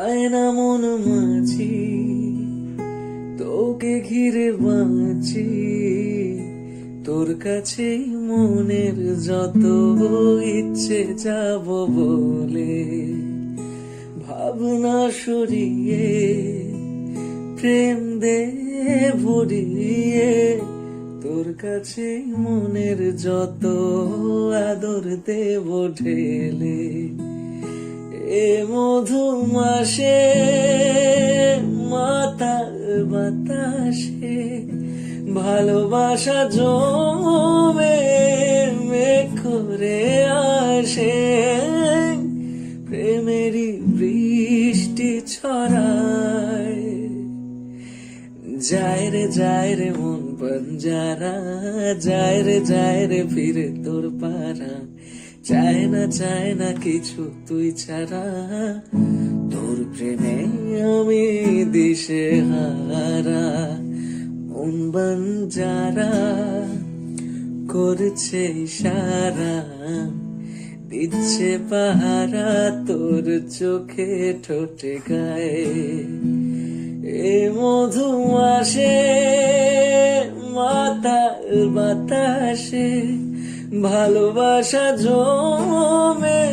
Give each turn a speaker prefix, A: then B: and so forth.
A: আয়না মন মাঝি, তোকে ঘিরে বাঁচি, তোর কাছে মনের যত ইচ্ছে যাব বলে। ভাবনা সরিয়ে প্রেম দে ভরিয়ে, তোর কাছে মনের যত আদর দেব ঢেলে। এ মধু মাসে মাতাল বাতাসে ভালোবাসা জমে মেঘ করে আসে, প্রেমেরই বৃষ্টি ছড়ায়। যায় রে মন বঞ্জারা, যায় রে ফিরে তোর পারা। চায় না কিছু তুই ছাড়া, তোর প্রেমে আমি দিশে হারা। মন বঞ্জারা করছে ইশারা, দিচ্ছে পাহারা তোর চোখে ঠোঁটে গায়ে। এ মধু মাসে মাতাল বাতাসে ভালোবাসা জমে